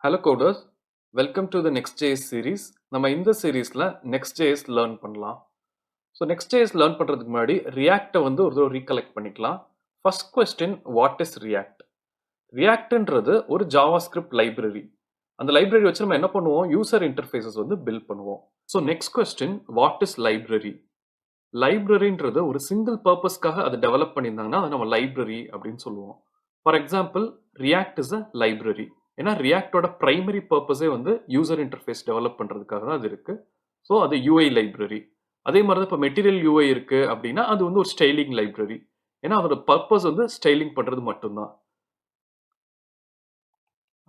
Hello coders, welcome to the Next.js series. நம்ம இந்த சீரீஸ்ல Next.js லேர்ன் பண்ணலாம். ஸோ Next.js லேர்ன் பண்றதுக்கு முன்னாடி ரியாக்டை வந்து ஒரு தடவை ரீகலெக்ட் பண்ணிக்கலாம். First question, what is React? ரியாக்ட்ன்றது ஒரு ஜாவாஸ்கிரிப்ட் லைப்ரரி. அந்த லைப்ரரி வச்சு நம்ம என்ன பண்ணுவோம்? யூசர் இன்டர்ஃபேஸஸ் வந்து பில்ட் பண்ணுவோம். So next question, what is library? லைப்ரரின்றது ஒரு சிங்கிள் பர்பஸ்க்காக அதை டெவலப் பண்ணியிருந்தாங்கன்னா அதை நம்ம லைப்ரரி அப்படின்னு சொல்லுவோம். For example, react is a library. ஏன்னா ரியாக்டோட பிரைமரி பர்பஸே வந்து யூசர் இன்டர்ஃபேஸ் டெவலப் பண்ணுறதுக்காக தான் அது இருக்கு. ஸோ அது யூஐ லைப்ரரி. அதே மாதிரி தான் இப்போ மெட்டீரியல் யூஐ இருக்கு அப்படின்னா அது வந்து ஒரு ஸ்டைலிங் லைப்ரரி. ஏன்னா அதோட பர்பஸ் வந்து ஸ்டைலிங் பண்ணுறது மட்டும்தான்.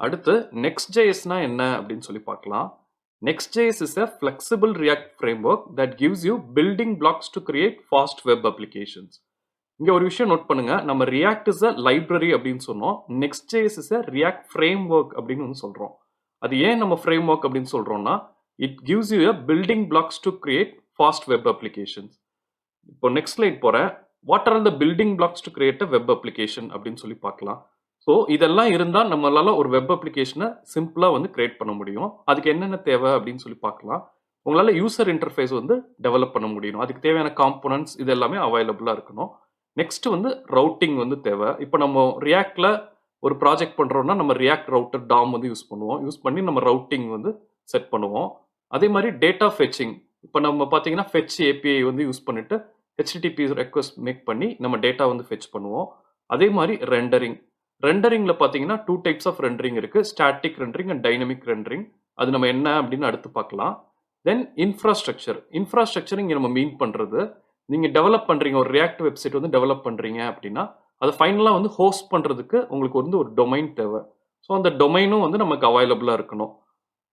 அடுத்து Next.jsனா என்ன அப்படின்னு சொல்லி பார்க்கலாம். Next.js is a flexible React framework that gives you building blocks to create fast web applications. இங்க ஒரு விஷயம் நோட் பண்ணுங்க, நம்ம React is a library அப்படின்னு சொன்னோம். Next.js is a React framework அப்படின்னு வந்து சொல்றோம். அது ஏன் நம்ம framework அப்படின்னு சொல்றோம்னா, it gives you a building blocks to create fast web applications. இப்போ நெக்ஸ்ட் ஸ்லைட் போறேன். What are the building blocks to create a web application அப்படின்னு சொல்லி பார்க்கலாம். ஸோ இதெல்லாம் இருந்தால் நம்மளால ஒரு வெப் அப்ளிகேஷனை சிம்பிளாக வந்து கிரியேட் பண்ண முடியும். அதுக்கு என்னென்ன தேவை அப்படின்னு சொல்லி பார்க்கலாம். உங்களால் யூசர் இன்டர்ஃபேஸ் வந்து டெவலப் பண்ண முடியும். அதுக்கு தேவையான காம்போனன்ட்ஸ் இது எல்லாமே அவைலபிளாக இருக்கணும். நெக்ஸ்ட் வந்து ரவுட்டிங் வந்து தேவை. இப்போ நம்ம ரியாக்டில் ஒரு ப்ராஜெக்ட் பண்ணுறோம்னா நம்ம ரியாக்ட் ரவுட்டர் டாம் வந்து யூஸ் பண்ணுவோம். யூஸ் பண்ணி நம்ம ரவுட்டிங் வந்து செட் பண்ணுவோம். அதே மாதிரி டேட்டா ஃபெச்சிங். இப்போ நம்ம பார்த்தீங்கன்னா ஃபெச் ஏபிஐ வந்து யூஸ் பண்ணிட்டு HTTP ரெக்வஸ்ட் மேக் பண்ணி நம்ம டேட்டா வந்து ஃபெச் பண்ணுவோம். அதே மாதிரி ரெண்டரிங்ல பார்த்தீங்கன்னா 2 டைப்ஸ் ஆஃப் ரெண்டரிங் இருக்கு. Static rendering and dynamic rendering. அது நம்ம என்ன அப்படின்னு அடுத்து பார்க்கலாம். தென் இன்ஃப்ராஸ்ட்ரக்சர் இங்கே நம்ம மீன் பண்றது, நீங்க டெவலப் பண்றீங்க ஒரு ரியாக்ட் வெப்சைட் வந்து டெவலப் பண்றீங்க அப்படின்னா அதை ஃபைனலாக வந்து ஹோஸ்ட் பண்றதுக்கு உங்களுக்கு வந்து ஒரு டொமைன் தேவை. ஸோ அந்த டொமைனும் வந்து நமக்கு அவைலபிளாக இருக்கணும்.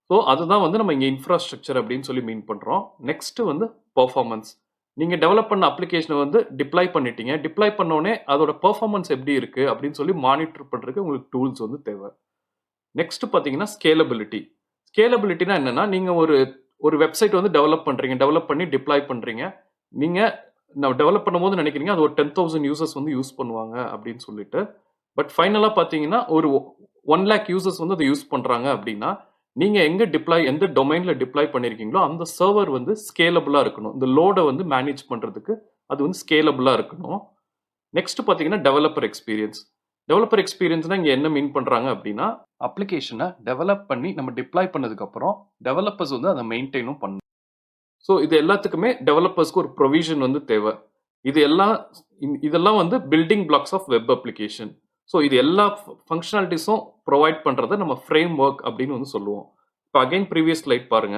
ஸோ அதுதான் வந்து நம்ம இங்கே இன்ஃப்ராஸ்ட்ரக்சர் அப்படின்னு சொல்லி மீன் பண்ணுறோம். நெக்ஸ்ட் வந்து பர்ஃபார்மன்ஸ். நீங்கள் டெவலப் பண்ண அப்ளிகேஷனை வந்து டிப்ளாய் பண்ணிட்டீங்க. டிப்ளாய் பண்ணோடனே அதோட பர்ஃபார்மன்ஸ் எப்படி இருக்குது அப்படின்னு சொல்லி மானிட்டர் பண்ணுறதுக்கு உங்களுக்கு டூல்ஸ் வந்து தேவை. நெக்ஸ்ட் பார்த்தீங்கன்னா ஸ்கேலபிலிட்டி. ஸ்கேலபிலிட்டினா என்னன்னா, நீங்கள் ஒரு வெப்சைட் வந்து டெவலப் பண்ணுறீங்க, டெவலப் பண்ணி டிப்ளாய் பண்ணுறீங்க. நீங்கள் நான் டெவலப் பண்ணும்போது நினைக்கிறீங்க அது ஒரு 10,000 யூசர்ஸ் வந்து யூஸ் பண்ணுவாங்க அப்படின்னு சொல்லிட்டு. பட் ஃபைனலாக பார்த்தீங்கன்னா ஒரு 1 lakh யூசர்ஸ் வந்து அதை யூஸ் பண்ணுறாங்க அப்படின்னா நீங்க எங்க டிப்ளாய் எந்த டொமைன்ல டிப்ளாய் பண்ணிருக்கீங்களோ அந்த சர்வர் வந்து ஸ்கேலபிளா இருக்கணும். இந்த லோடை வந்து மேனேஜ் பண்றதுக்கு அது வந்து ஸ்கேலபிளா இருக்கணும். நெக்ஸ்ட் பாத்தீங்கன்னா டெவலப்பர் எக்ஸ்பீரியன்ஸ். டெவலப்பர் எக்ஸ்பீரியன்ஸ்னா இங்க என்ன மீன் பண்றாங்க அப்படின்னா, அப்ளிகேஷனை டெவலப் பண்ணி நம்ம டிப்ளாய் பண்ணதுக்கு அப்புறம் டெவலப்பர்ஸ் வந்து அதை மெயின்டைனும் பண்ணணும். ஸோ இது எல்லாத்துக்குமே டெவலப்பர்ஸ்க்கு ஒரு ப்ரொவிஷன் வந்து தேவை. இதெல்லாம் வந்து building blocks of web application. So இது எல்லா ஃபங்க்ஷனாலிட்டிஸும் ப்ரொவைட் பண்ணுறதை நம்ம ஃப்ரேம் ஒர்க் அப்படின்னு வந்து சொல்லுவோம். இப்போ அகைன் ப்ரீவியஸ் ஸ்லைட் பாருங்க.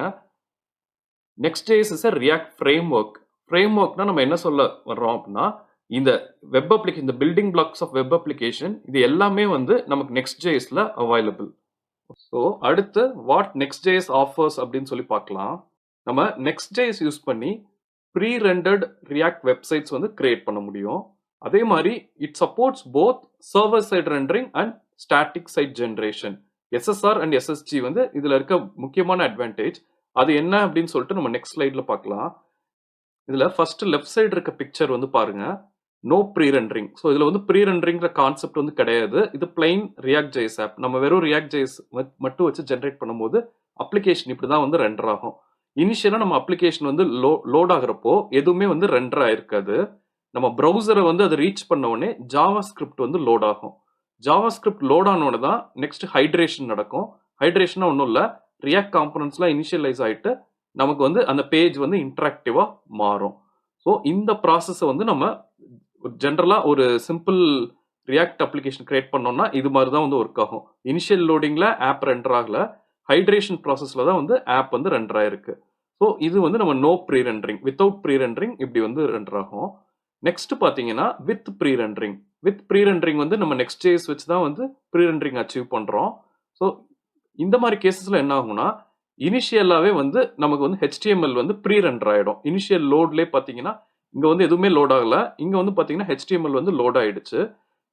Next.js is a React framework. ஃப்ரேம் ஒர்க்னா நம்ம என்ன சொல்ல வர்றோம் அப்படின்னா, இந்த வெப் அப்ளிகேஷன், இந்த building blocks of web application இது எல்லாமே வந்து நமக்கு Next.jsல அவைலபிள். ஸோ அடுத்து வாட் Next.js ஆஃபர்ஸ் அப்படின்னு சொல்லி பார்க்கலாம். நம்ம Next.js யூஸ் பண்ணி ப்ரீ-ரெண்டர்ட் ரியாக்ட் வெப்சைட்ஸ் வந்து கிரியேட் பண்ண முடியும். அதே மாதிரி it supports both server side rendering and static site generation. SSR and SSG வந்து இதுல இருக்க முக்கியமான அட்வான்டேஜ். அது என்ன அப்படின்னு சொல்லிட்டு நம்ம நெக்ஸ்ட் ஸ்லைட்ல பார்க்கலாம். இதுல ஃபர்ஸ்ட் லெஃப்ட் சைடு இருக்க பிக்சர் வந்து பாருங்க, நோ ப்ரீ ரெண்டரிங். ஸோ இதுல வந்து ப்ரீ ரெண்டரிங்கிற கான்செப்ட் வந்து கிடையாது. இது பிளைன் ரியாக்ட் ஜேஎஸ் ஆப். நம்ம வெறும் ரியாக்ட் ஜேஎஸ் மட்டும் வச்சு ஜென்ரேட் பண்ணும்போது அப்ளிகேஷன் இப்படிதான் வந்து ரெண்டர் ஆகும். இனிஷியலா நம்ம அப்ளிகேஷன் வந்து லோட் ஆகுறப்போ எதுவுமே வந்து ரெண்டர் ஆயிருக்காது. நம்ம ப்ரௌசரை வந்து அதை ரீச் பண்ண உடனே ஜாவா ஸ்கிரிப்ட் வந்து லோட் ஆகும். ஜாவா ஸ்கிரிப்ட் லோட் ஆனோட தான் நெக்ஸ்ட் ஹைட்ரேஷன் நடக்கும். ஹைட்ரேஷனா ஒன்றும் இல்லை, ரியாக்ட் காம்பனன்ட்ஸ்லாம் இனிஷியலைஸ் ஆகிட்டு நமக்கு வந்து அந்த பேஜ் வந்து இன்டராக்டிவா மாறும். ஸோ இந்த ப்ராசஸை வந்து நம்ம ஜென்ரலா ஒரு சிம்பிள் ரியாக்ட் அப்ளிகேஷன் கிரியேட் பண்ணோம்னா இது மாதிரி தான் வந்து ஒர்க் ஆகும். இனிஷியல் லோடிங்ல ஆப் ரெண்டர் ஆகல, ஹைட்ரேஷன் ப்ராசஸ்ல தான் வந்து ஆப் வந்து ரெண்டர் ஆயிருக்கு. ஸோ இது வந்து நம்ம no pre rendering, without pre rendering இப்படி வந்து ரெண்டர் ஆகும். நெக்ஸ்ட் பாத்தீங்கன்னா with pre rendering. With pre rendering வந்து நம்ம Next.js வச்சு தான் வந்து ப்ரீ ரெண்டரிங் அச்சீவ் பண்றோம். ஸோ இந்த மாதிரி கேசஸ்ல என்ன ஆகும்னா, இனிஷியலாவே வந்து நமக்கு வந்து HTML வந்து ப்ரீ ரெண்டர் ஆயிடும். இனிஷியல் லோட்லேயே பாத்தீங்கன்னா இங்க வந்து எதுவுமே லோட் ஆகல, இங்க வந்து பாத்தீங்கன்னா HTML வந்து லோட் ஆயிடுச்சு.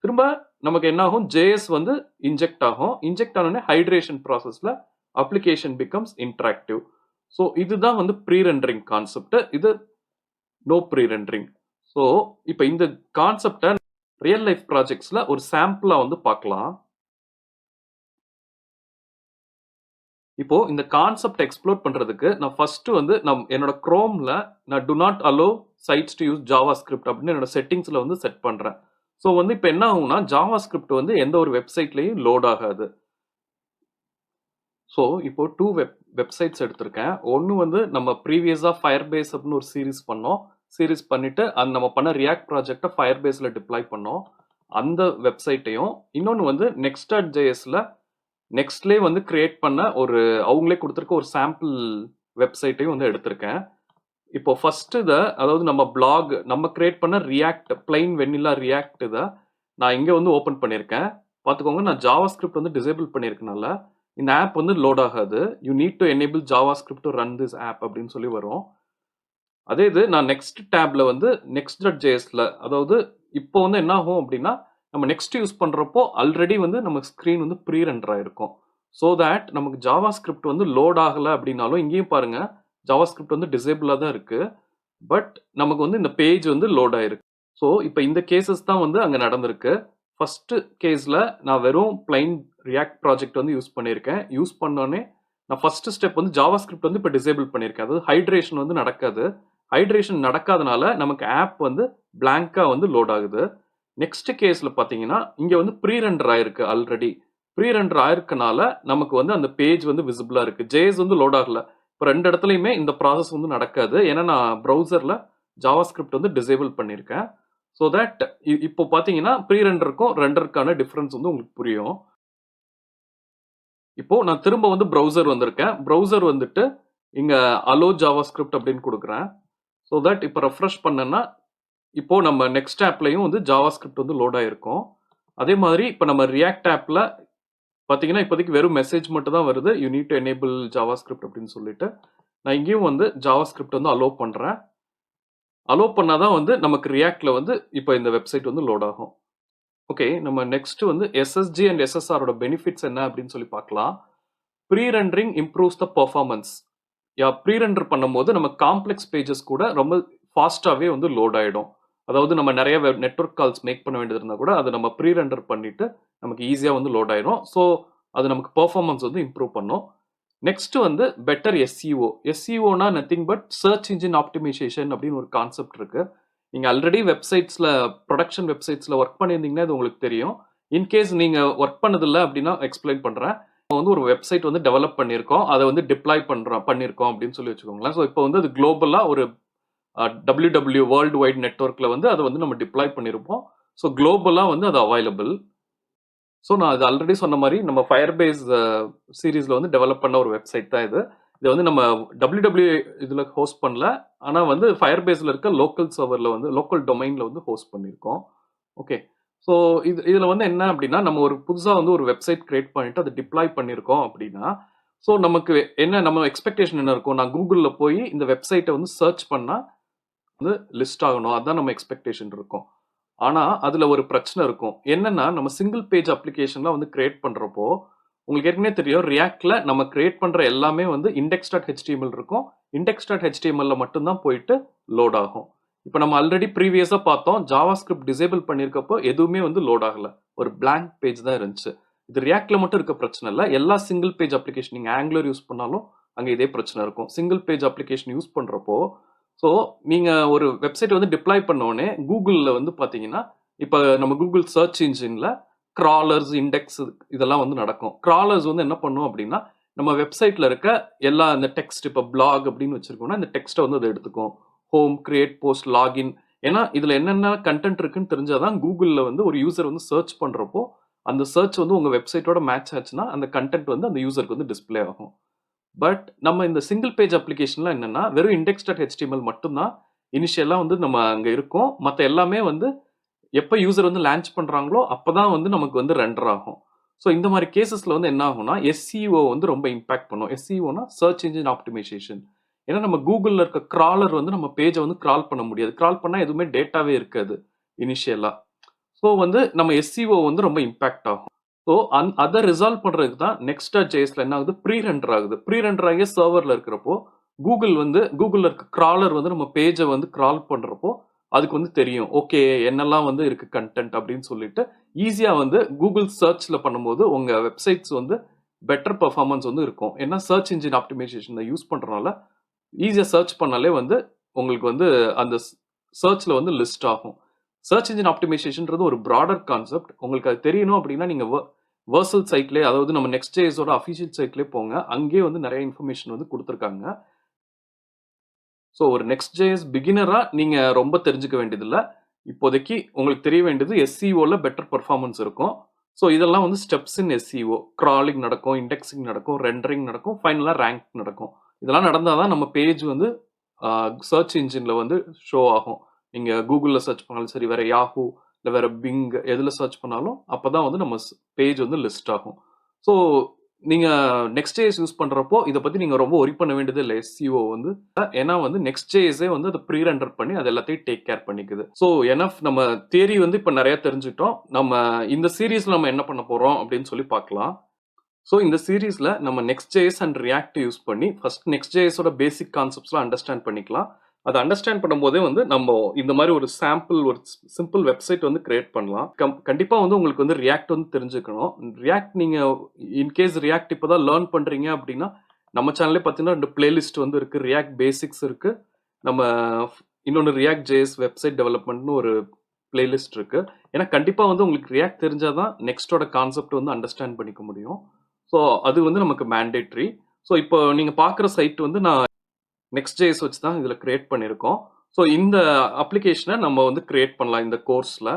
திரும்ப நமக்கு என்ன ஆகும், JS வந்து இன்ஜெக்ட் ஆகும். இன்ஜெக்ட் ஆனோடனே ஹைட்ரேஷன் ப்ராசஸ்ல அப்ளிகேஷன் பிகம்ஸ் இன்டராக்டிவ். ஸோ இதுதான் வந்து ப்ரீ ரெண்டரிங் கான்செப்ட். இது நோ ப்ரீ ரெண்டரிங். ஸோ இப்போ இந்த கான்செப்டை ரியல் லைஃப் ப்ராஜெக்ட்ஸ்ல ஒரு சாம்பிளா வந்து பார்க்கலாம். இப்போ இந்த கான்செப்ட் எக்ஸ்ப்ளோர் பண்றதுக்கு நான் ஃபர்ஸ்ட் வந்து என்னோட குரோம்ல நான் do not allow sites to use JavaScript அப்படின்னு என்னோட செட்டிங்ஸ்ல வந்து செட் பண்றேன். ஸோ வந்து இப்போ என்ன ஆகும்னா ஜாவா ஸ்கிரிப்ட் வந்து எந்த ஒரு வெப்சைட்லயும் லோட் ஆகாது. ஸோ இப்போ டூ வெப்சைட்ஸ் எடுத்திருக்கேன். ஒன்று வந்து நம்ம ப்ரீவியஸாக ஃபயர்பேஸ் அப்படின்னு ஒரு சீரிஸ் பண்ணோம். சீரிஸ் பண்ணிட்டு அந்த நம்ம பண்ண ரியாக்ட் ப்ராஜெக்டை ஃபயர்பேஸில் டிப்ளாய் பண்ணோம். அந்த வெப்சைட்டையும் இன்னொன்று வந்து நெக்ஸ்ட்.jsல நெக்ஸ்ட்லேயே வந்து கிரியேட் பண்ண ஒரு அவங்களே கொடுத்துருக்க ஒரு சாம்பிள் வெப்சைட்டையும் வந்து எடுத்திருக்கேன். இப்போ ஃபர்ஸ்ட் இதை அதாவது நம்ம பிளாக் நம்ம கிரியேட் பண்ண ரியாக்ட் பிளைன் வெண்ணிலா ரியாக்ட் இதை நான் இங்கே வந்து ஓப்பன் பண்ணியிருக்கேன். பார்த்துக்கோங்க, நான் ஜாவா ஸ்கிரிப்ட் வந்து டிசேபிள் பண்ணியிருக்கனால இந்த ஆப் வந்து லோட் ஆகாது. You need to enable JavaScript to run this app அப்படின்னு சொல்லி வரும். அதே இது நான் நெக்ஸ்ட் டேப்ல வந்து Next.jsல அதாவது இப்போ வந்து என்ன ஆகும் அப்படின்னா நம்ம நெக்ஸ்ட் யூஸ் பண்றப்போ ஆல்ரெடி வந்து நம்ம ஸ்கிரீன் வந்து ப்ரீ ரெண்டர் ஆயிருக்கும். ஸோ தட் நமக்கு ஜாவா ஸ்கிரிப்ட் வந்து லோட் ஆகலை அப்படின்னாலும் இங்கேயும் பாருங்க ஜாவா ஸ்கிரிப்ட் வந்து டிசேபிளாக தான் இருக்கு. பட் நமக்கு வந்து இந்த பேஜ் வந்து லோட் ஆயிருக்கு. ஸோ இப்போ இந்த கேசஸ் தான் வந்து அங்கே நடந்திருக்கு. ஃபர்ஸ்ட் கேஸில் நான் வெறும் பிளைன் ரியாக்ட் ப்ராஜெக்ட் வந்து யூஸ் பண்ணியிருக்கேன். யூஸ் பண்ணோன்னே நான் ஃபர்ஸ்ட் ஸ்டெப் வந்து ஜாவா ஸ்கிரிப்ட் வந்து இப்போ டிசேபிள் பண்ணியிருக்கேன். அதாவது ஹைட்ரேஷன் வந்து நடக்காது. ஹைட்ரேஷன் நடக்காதனால நமக்கு ஆப் வந்து பிளாங்கா வந்து லோட் ஆகுது. நெக்ஸ்ட் கேஸ்ல பாத்தீங்கன்னா இங்க வந்து ப்ரீ ரெண்டர் ஆயிருக்கு. ஆல்ரெடி ப்ரீ ரெண்டர் ஆயிருக்கனால நமக்கு வந்து அந்த பேஜ் வந்து விசிபிளா இருக்கு. ஜேஎஸ் வந்து லோட் ஆகல. இப்போ ரெண்டு இடத்துலயுமே இந்த ப்ராசஸ் வந்து நடக்காது. ஏன்னா நான் ப்ரௌசர்ல ஜாவா ஸ்கிரிப்ட் வந்து டிசேபிள் பண்ணியிருக்கேன். ஸோ தட் இப்போ பாத்தீங்கன்னா ப்ரீ ரெண்டருக்கும் ரெண்டருக்கான டிஃபரன்ஸ் வந்து உங்களுக்கு புரியும். இப்போ நான் திரும்ப வந்து ப்ரௌசர் வந்திருக்கேன். ப்ரௌசர் வந்துட்டு இங்க அலோ ஜாவா ஸ்கிரிப்ட் அப்படின்னு கொடுக்குறேன். ஸோ தட் இப்போ ரெஃப்ரெஷ் பண்ணேன்னா இப்போ நம்ம நெக்ஸ்ட் ஆப்லையும் வந்து ஜாவா ஸ்கிரிப்ட் வந்து லோட் ஆயிருக்கும். அதே மாதிரி இப்போ நம்ம ரியாக்ட் ஆப்ல பார்த்தீங்கன்னா இப்போதைக்கு வெறும் மெசேஜ் மட்டும் தான் வருது. You need to enable JavaScript அப்படின்னு சொல்லிட்டு நான் இங்கேயும் வந்து ஜாவா ஸ்கிரிப்ட் வந்து அலோ பண்றேன். அலோ பண்ணாதான் வந்து நமக்கு ரியாக்ட்ல வந்து இப்போ இந்த வெப்சைட் வந்து லோட் ஆகும். ஓகே, நம்ம நெக்ஸ்ட் வந்து எஸ்எஸ்ஜி அண்ட் எஸ்எஸ்ஆரோட பெனிஃபிட்ஸ் என்ன அப்படின்னு சொல்லி பார்க்கலாம். Pre rendering improves the performance. Pre render பண்ணும்போது நம்ம காம்ப்ளெக்ஸ் பேஜஸ் கூட ரொம்ப ஃபாஸ்டாகவே வந்து லோட் ஆகிடும். அதாவது நம்ம நிறைய நெட்வொர்க் கால்ஸ் மேக் பண்ண வேண்டியது இருந்தால் கூட அதை நம்ம ப்ரீ ரெண்டர் பண்ணிட்டு நமக்கு ஈஸியாக வந்து லோட் ஆயிடும். ஸோ அது நமக்கு பெர்ஃபார்மன்ஸ் வந்து இம்ப்ரூவ் பண்ணும். நெக்ஸ்ட் வந்து பெட்டர் எஸ்இஓ. எஸ்இஓனா nothing but search engine optimisation அப்படின்னு ஒரு கான்செப்ட் இருக்கு. நீங்கள் ஆல்ரெடி வெப்சைட்ஸில் ப்ரொடக்ஷன் வெப்சைட்ஸில் ஒர்க் பண்ணியிருந்தீங்கன்னா அது உங்களுக்கு தெரியும். இன்கேஸ் நீங்கள் ஒர்க் பண்ணதில்லை அப்படின்னா எக்ஸ்பிளைன் பண்ணுறேன். வந்து ஒரு வெப்சைட் வந்து டெவலப் பண்ணியிருக்கோம், அதை வந்து டிப்ளாய் பண்ணியிருக்கோம் அப்படின்னு சொல்லி வச்சுக்கோங்களேன். ஸோ இப்போ வந்து அது குளோபலாக ஒரு WW வேர்ல்டு வைட் நெட்ஒர்க்கில் வந்து அதை வந்து நம்ம டிப்ளாய் பண்ணியிருப்போம். ஸோ குளோபலாக வந்து அது அவைலபிள். ஸோ நான் அது ஆல்ரெடி சொன்ன மாதிரி நம்ம ஃபயர்பேஸ் சீரீஸில் வந்து டெவலப் பண்ண ஒரு வெப்சைட் தான் இது. இது வந்து நம்ம WW இதில் ஹோஸ்ட் பண்ணல, ஆனால் வந்து ஃபயர்பேஸில் இருக்க லோக்கல் சர்வரில் வந்து லோக்கல் டொமைனில் வந்து ஹோஸ்ட் பண்ணியிருக்கோம். ஓகே, ஸோ இதில் வந்து என்ன அப்படின்னா நம்ம ஒரு புதுசாக வந்து ஒரு வெப்சைட் கிரியேட் பண்ணிட்டு அதை டிப்ளாய் பண்ணியிருக்கோம் அப்படின்னா ஸோ நமக்கு என்ன நம்ம எக்ஸ்பெக்டேஷன் என்ன இருக்கும், நான் கூகுளில் போய் இந்த வெப்சைட்டை வந்து சர்ச் பண்ணால் வந்து லிஸ்ட் ஆகணும், அதுதான் நம்ம எக்ஸ்பெக்டேஷன் இருக்கும். ஆனால் அதில் ஒரு பிரச்சனை இருக்கும். என்னன்னா நம்ம சிங்கிள் பேஜ் அப்ளிகேஷன்லாம் வந்து கிரியேட் பண்ணுறப்போ உங்களுக்கு ஏற்கனவே தெரியும் ரியாக்ட்ல நம்ம கிரியேட் பண்ணுற எல்லாமே வந்து index.html இருக்கும். index.htmlல மட்டும்தான் போயிட்டு லோட் ஆகும். இப்போ நம்ம ஆல்ரெடி ப்ரீவியஸாக பார்த்தோம் ஜாவா ஸ்கிரிப்ட் டிசேபிள் பண்ணியிருக்கப்போ எதுவுமே வந்து லோட் ஆகலை, ஒரு blank பேஜ் தான் இருந்துச்சு. இது ரியாக்ட்ல மட்டும் இருக்க பிரச்சனை இல்லை, எல்லா சிங்கிள் பேஜ் அப்ளிகேஷன் நீங்கள் ஆங்குலர் யூஸ் பண்ணாலும் அங்கே இதே பிரச்சனை இருக்கும். சிங்கிள் பேஜ் அப்ளிகேஷன் யூஸ் பண்ணுறப்போ ஸோ நீங்கள் ஒரு வெப்சைட் வந்து டிப்ளாய் பண்ணோடனே கூகுளில் வந்து பார்த்தீங்கன்னா இப்போ நம்ம கூகுள் சர்ச் இன்ஜினில் கிராலர்ஸ் இண்டெக்ஸ் இதெல்லாம் வந்து நடக்கும். கிராலர்ஸ் வந்து என்ன பண்ணும் அப்படின்னா நம்ம வெப்சைட்ல இருக்க எல்லா இந்த டெக்ஸ்ட் இப்போ பிளாக் அப்படின்னு வச்சிருக்கோம்னா இந்த டெக்ஸ்ட்டை வந்து அதை எடுத்துக்கும். ஹோம், கிரியேட், போஸ்ட், லாகின், ஏன்னா இதுல என்னென்ன கண்டென்ட் இருக்குன்னு தெரிஞ்சாதான் கூகுளில் வந்து ஒரு யூசர் வந்து சர்ச் பண்றப்போ அந்த சர்ச் வந்து உங்க வெப்சைட்டோட மேட்ச் ஆச்சுன்னா அந்த கண்டென்ட் வந்து அந்த யூசருக்கு வந்து டிஸ்பிளே ஆகும். பட் நம்ம இந்த சிங்கிள் பேஜ் அப்ளிகேஷன்ல என்னன்னா வெறும் index.html மட்டும்தான் இனிஷியலா வந்து நம்ம அங்க இருக்கும். மற்ற எல்லாமே வந்து எப்போ யூசர் வந்து லான்ச் பண்றாங்களோ அப்பதான் வந்து நமக்கு வந்து ரெண்டர் ஆகும். ஸோ இந்த மாதிரி கேசஸ்ல வந்து என்ன ஆகும்னா எஸ்இஓ வந்து ரொம்ப இம்பாக்ட் பண்ணும். எஸ்இஓனா சர்ச் இன்ஜின் ஆப்டிமைசேஷன். ஏன்னா நம்ம கூகுளில் இருக்க கிராலர் வந்து நம்ம பேஜை வந்து கிரால் பண்ண முடியாது. கிரால் பண்ணால் எதுவுமே டேட்டாவே இருக்காது இனிஷியலா. ஸோ வந்து நம்ம எஸ்இஓ வந்து ரொம்ப இம்பாக்ட் ஆகும். ஸோ அதை ரிசால்வ் பண்றதுக்கு தான் Next.jsல என்ன ஆகுது, ப்ரீ ரெண்டர் ஆகுது. ப்ரீ ரெண்டர் ஆகிய சர்வர்ல இருக்கிறப்போ கூகுள்ல இருக்க கிராலர் வந்து நம்ம பேஜை வந்து கிரால் பண்றப்போ அதுக்கு வந்து தெரியும் ஓகே என்னெல்லாம் வந்து இருக்கு கண்டென்ட் அப்படின்னு சொல்லிட்டு ஈஸியா வந்து கூகுள் சர்ச்ல பண்ணும்போது உங்க வெப்சைட்ஸ் வந்து பெட்டர் பெர்ஃபார்மன்ஸ் வந்து இருக்கும். ஏன்னா சர்ச் இன்ஜின் ஆப்டிமைசேஷன் யூஸ் பண்றதுனால ஈஸியா சர்ச் பண்ணாலே வந்து உங்களுக்கு வந்து அந்த சர்ச்ல வந்து லிஸ்ட் ஆகும். சர்ச் இன்ஜின் ஆப்டிமைசேஷன்ன்றது ஒரு ப்ராடர் கான்செப்ட். உங்களுக்கு அது தெரியணும் அப்படின்னா நீங்க வெர்சல் சைட்லேயே, அதாவது நம்ம Next.jsோட அஃபிஷியல் சைட்லேயே போங்க. அங்கேயே வந்து நிறைய இன்ஃபர்மேஷன் வந்து கொடுத்துருக்காங்க. ஸோ ஒரு Next.js பிகினரா நீங்க ரொம்ப தெரிஞ்சுக்க வேண்டியதில்லை. இப்போதைக்கு உங்களுக்கு தெரிய வேண்டியது SEOல பெட்டர் பெர்ஃபார்மன்ஸ் இருக்கும். ஸோ இதெல்லாம் வந்து ஸ்டெப்ஸ் இன் SEO. கிராலிங் நடக்கும், இண்டெக்ஸிங் நடக்கும், ரெண்டரிங் நடக்கும், ஃபைனலாக ரேங்க் நடக்கும். இதெல்லாம் நடந்தால் தான் நம்ம பேஜ் வந்து சர்ச் இன்ஜினில் வந்து ஷோ ஆகும். நீங்கள் கூகுளில் சர்ச் பண்ணாலும் சரி, வேற யாஹூ இல்லை வேற பிங் எதில் சர்ச் பண்ணாலும் அப்போ தான் வந்து நம்ம பேஜ் வந்து லிஸ்ட் ஆகும். ஸோ நீங்க Next.js யூஸ் பண்றப்போ இதை பத்தி நீங்க ரொம்ப ஒரி பண்ண வேண்டியது இல்லை SEO வந்து. ஏன்னா வந்து Next.jsே வந்து அதை ப்ரீ-ரெண்டர் பண்ணி அது எல்லாத்தையும் டேக் கேர் பண்ணிக்குது. ஸோ எனஃப் நம்ம தியரி வந்து இப்போ நிறைய தெரிஞ்சுட்டோம். நம்ம இந்த சீரீஸ்ல நம்ம என்ன பண்ண போறோம் அப்படின்னு சொல்லி பார்க்கலாம். ஸோ இந்த சீரீஸ்ல நம்ம Next.js அண்ட் React யூஸ் பண்ணி ஃபர்ஸ்ட் Next.jsோட பேசிக் கான்செப்ட்ஸ்லாம் அண்டர்ஸ்டாண்ட் பண்ணிக்கலாம். அதை அண்டர்ஸ்டாண்ட் பண்ணும்போதே வந்து நம்ம இந்த மாதிரி ஒரு சாம்பிள், ஒரு சிம்பிள் வெப்சைட் வந்து கிரியேட் பண்ணலாம். கண்டிப்பா வந்து உங்களுக்கு வந்து React வந்து தெரிஞ்சுக்கணும். React நீங்க இன்கேஸ் React இப்போதான் லேர்ன் பண்றீங்க அப்படின்னா நம்ம சேனல்லே பார்த்தீங்கன்னா 2 பிளேலிஸ்ட் வந்து இருக்கு. React பேசிக்ஸ் இருக்கு, நம்ம இன்னொன்று React.js வெப்சைட் டெவலப்மெண்ட்னு ஒரு பிளேலிஸ்ட் இருக்கு. ஏன்னா கண்டிப்பா வந்து உங்களுக்கு React தெரிஞ்சாதான் நெக்ஸ்டோட கான்செப்ட் வந்து அண்டர்ஸ்டாண்ட் பண்ணிக்க முடியும். ஸோ அது வந்து நமக்கு மேண்டேட்ரி. ஸோ இப்போ நீங்க பார்க்குற சைட் வந்து நான் Next.js வச்சு தான் இதில் கிரியேட் பண்ணியிருக்கோம். ஸோ இந்த அப்ளிகேஷனை நம்ம வந்து கிரியேட் பண்ணலாம் இந்த கோர்ஸில்.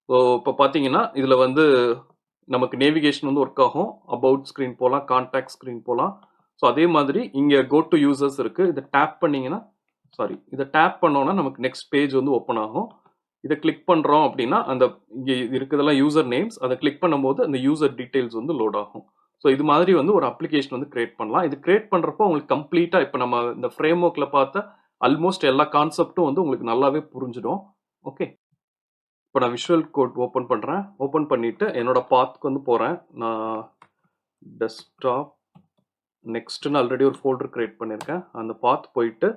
ஸோ இப்போ பார்த்தீங்கன்னா இதில் வந்து நமக்கு நேவிகேஷன் வந்து ஒர்க் ஆகும். அபவுட் ஸ்க்ரீன் போகலாம், கான்டாக்ட் ஸ்க்ரீன் போகலாம். ஸோ அதே மாதிரி இங்கே கோ டு யூசர்ஸ் இருக்குது. இதை டேப் பண்ணிங்கன்னா, இதை டேப் பண்ணோன்னா நமக்கு நெக்ஸ்ட் பேஜ் வந்து ஓப்பன் ஆகும். இதை கிளிக் பண்ணுறோம் அப்படின்னா அந்த இங்கே இருக்கிறதெல்லாம் யூசர் நேம்ஸ். அதை கிளிக் பண்ணும்போது அந்த யூசர் டீட்டெயில்ஸ் வந்து லோட் ஆகும். ஸோ இது மாதிரி வந்து ஒரு அப்ளிகேஷன் வந்து கிரியேட் பண்ணலாம். இது கிரியேட் பண்ணுறப்போ உங்களுக்கு கம்ப்ளீட்டாக இப்போ நம்ம இந்த ஃப்ரேம் ஒர்க்கில் பார்த்த ஆல்மோஸ்ட் எல்லா கான்செப்டும் வந்து உங்களுக்கு நல்லாவே புரிஞ்சிடும். ஓகே, இப்போ நான் விஷுவல் கோட் ஓப்பன் பண்ணுறேன். ஓப்பன் பண்ணிவிட்டு என்னோட பாத்துக்கு வந்து போகிறேன். நான் டெஸ்க்டாப் நெக்ஸ்ட்னு ஆல்ரெடி ஒரு ஃபோல்டர் கிரியேட் பண்ணியிருக்கேன். அந்த பாத் போயிட்டு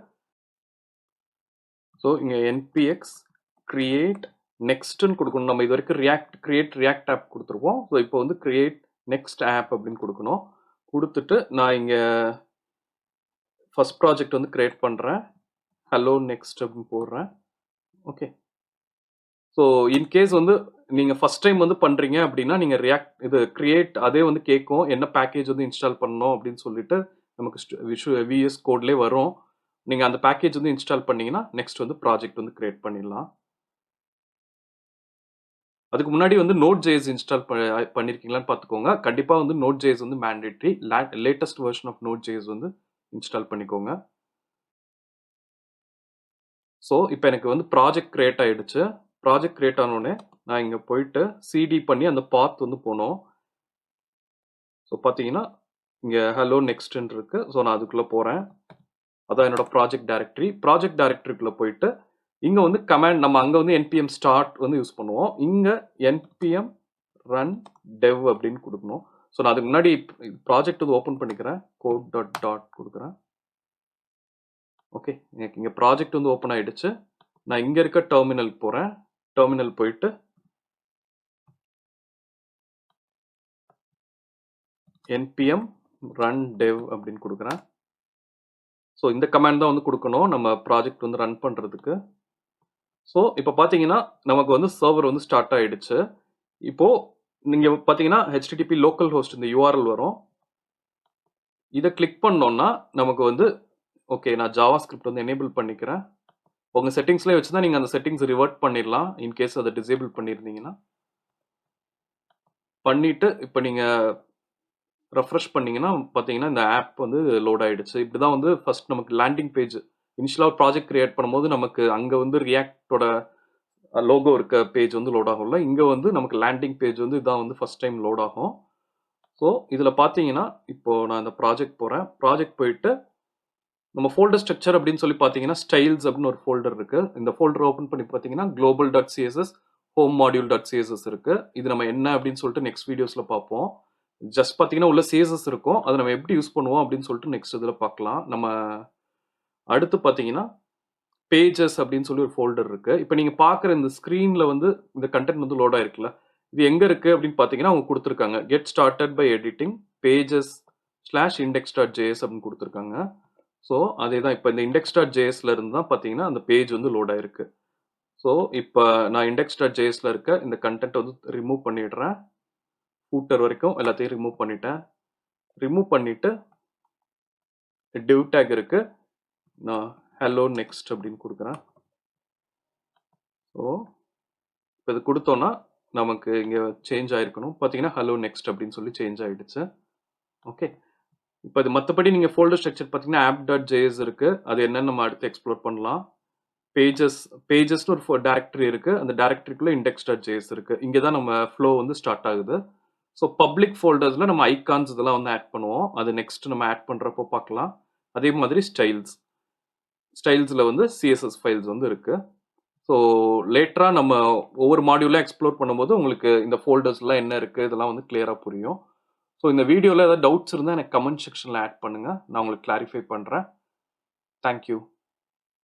ஸோ இங்கே npx create நெக்ஸ்ட்னு கொடுக்கணும். நம்ம இது வரைக்கும் ரியாக்ட் ஆப் கொடுத்துருவோம். ஸோ இப்போ வந்து கிரியேட் நெக்ஸ்ட் ஆப் அப்படின்னு கொடுக்கணும். கொடுத்துட்டு நான் இங்கே ஃபர்ஸ்ட் ப்ராஜெக்ட் வந்து கிரியேட் பண்ணுறேன். ஹலோ நெக்ஸ்ட் அப்படின்னு போடுறேன். ஓகே, ஸோ இன்கேஸ் வந்து நீங்கள் ஃபர்ஸ்ட் டைம் வந்து பண்ணுறீங்க அப்படின்னா நீங்கள் இது கிரியேட் அதே வந்து கேட்கும் என்ன பேக்கேஜ் வந்து இன்ஸ்டால் பண்ணணும் அப்படின்னு சொல்லிட்டு நமக்கு விஎஸ் கோட்லேயே வரும். நீங்கள் அந்த பேக்கேஜ் வந்து இன்ஸ்டால் பண்ணீங்கன்னா நெக்ஸ்ட் வந்து ப்ராஜெக்ட் வந்து கிரியேட் பண்ணிடலாம். அதுக்கு முன்னாடி வந்து Node.js இன்ஸ்டால் பண்ணியிருக்கீங்களான்னு பார்த்துக்கோங்க. கண்டிப்பாக வந்து Node.js வந்து mandatory. Latest version of Node.js வந்து இன்ஸ்டால் பண்ணிக்கோங்க. ஸோ இப்போ எனக்கு வந்து ப்ராஜெக்ட் கிரியேட் ஆகிடுச்சு. ப்ராஜெக்ட் கிரியேட் ஆனோடனே நான் இங்கே போயிட்டு சிடி பண்ணி அந்த பாத் வந்து போனோம். ஸோ பார்த்தீங்கன்னா இங்கே ஹலோ நெக்ஸ்ட்ன்னு இருக்கு. ஸோ நான் அதுக்குள்ளே போகிறேன். அதான் என்னோட ப்ராஜெக்ட் டைரக்டரி. ப்ராஜெக்ட் டைரக்டரிக்குள்ளே போயிட்டு இங்கே வந்து கமாண்ட் நம்ம அங்கே வந்து npm ஸ்டார்ட் வந்து யூஸ் பண்ணுவோம். இங்கே npm run dev அப்படின்னு கொடுக்கணும். ஸோ நான் அதுக்கு முன்னாடி ப்ராஜெக்ட் வந்து ஓப்பன் பண்ணிக்கிறேன். code.dot கொடுக்குறேன். ஓகே, எனக்கு இங்கே ப்ராஜெக்ட் வந்து ஓப்பன் ஆகிடுச்சு. நான் இங்கே இருக்க டெர்மினல் போகிறேன். டெர்மினல் போயிட்டு npm run dev அப்படின்னு கொடுக்குறேன். ஸோ இந்த கமாண்ட் தான் வந்து கொடுக்கணும் நம்ம ப்ராஜெக்ட் வந்து ரன் பண்ணுறதுக்கு. ஸோ இப்போ பார்த்தீங்கன்னா நமக்கு வந்து சர்வர் வந்து ஸ்டார்ட் ஆகிடுச்சு. இப்போது நீங்கள் பார்த்தீங்கன்னா HTTP லோக்கல் ஹோஸ்ட் இந்த URL வரும். இதை கிளிக் பண்ணோன்னா நமக்கு வந்து ஓகே, நான் ஜாவா ஸ்கிரிப்ட் வந்து எனேபிள் பண்ணிக்கிறேன். உங்கள் செட்டிங்ஸ்லேயே வச்சு தான் நீங்கள் அந்த செட்டிங்ஸ் ரிவர்ட் பண்ணிடலாம் இன்கேஸ் அதை டிசேபிள் பண்ணியிருந்தீங்கன்னா. பண்ணிவிட்டு இப்போ நீங்கள் ரெஃப்ரெஷ் பண்ணிங்கன்னா பார்த்தீங்கன்னா இந்த ஆப் வந்து லோட் ஆகிடுச்சு. இப்படி தான் வந்து ஃபர்ஸ்ட் நமக்கு லேண்டிங் பேஜ் இனிஷியலாக ப்ராஜெக்ட் கிரியேட் பண்ணும்போது நமக்கு அங்கே வந்து ரியாக்டோட லோகோ இருக்க பேஜ் வந்து லோட் ஆகும்ல. இங்கே வந்து நமக்கு லேண்டிங் பேஜ் வந்து இதான் வந்து ஃபர்ஸ்ட் டைம் லோட் ஆகும். ஸோ இதில் பார்த்தீங்கன்னா இப்போது நான் இந்த ப்ராஜெக்ட் போகிறேன். ப்ராஜெக்ட் போயிட்டு நம்ம ஃபோல்டர் ஸ்ட்ரக்சர் அப்படின்னு சொல்லி பார்த்தீங்கன்னா ஸ்டைல்ஸ் அப்படின்னு ஒரு ஃபோல்டர் இருக்குது. இந்த ஃபோல்டர் ஓப்பன் பண்ணி பார்த்தீங்கன்னா global.css home module.css இருக்குது. இது நம்ம என்ன அப்படின்னு சொல்லிட்டு நெக்ஸ்ட் வீடியோஸில் பார்ப்போம். ஜஸ்ட் பார்த்தீங்கன்னா உள்ள CSS இருக்கும். அதை நம்ம எப்படி யூஸ் பண்ணுவோம் அப்படின்னு சொல்லிட்டு நெக்ஸ்ட் இதில் பார்க்கலாம். நம்ம அடுத்து பார்த்தீங்கன்னா பேஜஸ் அப்படின்னு சொல்லி ஒரு ஃபோல்டர் இருக்குது. இப்போ நீங்கள் பார்க்குற இந்த ஸ்க்ரீனில் வந்து இந்த கண்டென்ட் வந்து லோட் ஆயிருக்குல்ல, இது எங்கே இருக்குது அப்படின்னு பார்த்தீங்கன்னா அவங்க கொடுத்துருக்காங்க get started by editing pages/index.js அப்படின்னு கொடுத்துருக்காங்க. ஸோ அதே தான் இப்போ இந்த index.jsல இருந்து தான் பார்த்தீங்கன்னா அந்த பேஜ் வந்து லோட் ஆயிருக்கு. ஸோ இப்போ நான் index.jsல இருக்க இந்த கண்டென்ட் வந்து ரிமூவ் பண்ணிடுறேன். footer வரைக்கும் எல்லாத்தையும் ரிமூவ் பண்ணிட்டேன். ரிமூவ் பண்ணிட்டு div tag இருக்கு. நான் hello next அப்படின்னு கொடுக்குறேன். ஸோ இப்போ இது கொடுத்தோன்னா நமக்கு இங்கே சேஞ்ச் ஆயிருக்கணும். பார்த்தீங்கன்னா hello next அப்படின்னு சொல்லி சேஞ்ச் ஆயிடுச்சு. ஓகே, இப்போ இது மற்றபடி நீங்கள் ஃபோல்டர் ஸ்ட்ரக்சர் பார்த்தீங்கன்னா app.js இருக்கு. அது என்னன்னு நம்ம அடுத்து எக்ஸ்ப்ளோர் பண்ணலாம். பேஜஸ்னு ஒரு டைரக்டரி இருக்கு. அந்த டைரக்டரிக்குள்ள index.js இருக்கு. இங்கே தான் நம்ம ஃப்ளோ வந்து ஸ்டார்ட் ஆகுது. ஸோ பப்ளிக் ஃபோல்டர்ஸில் நம்ம ஐகான்ஸ் இதெல்லாம் வந்து ஆட் பண்ணுவோம். அது நெக்ஸ்ட் நம்ம ஆட் பண்ணுறப்போ பார்க்கலாம். அதே மாதிரி ஸ்டைல்ஸில் வந்து சிஎஸ்எஸ் ஃபைல்ஸ் வந்து இருக்கு. ஸோ லேட்டராக நம்ம ஒவ்வொரு மாடியூலாக எக்ஸ்ப்ளோர் பண்ணும்போது உங்களுக்கு இந்த ஃபோல்டர்ஸ்லாம் என்ன இருக்குது இதெல்லாம் வந்து கிளியராக புரியும். ஸோ இந்த வீடியோவில் ஏதாவது டவுட்ஸ் இருந்தால் எனக்கு கமெண்ட் செக்ஷனில் ஆட் பண்ணுங்கள். நான் உங்களுக்கு கிளாரிஃபை பண்ணுறேன். தேங்க்யூ.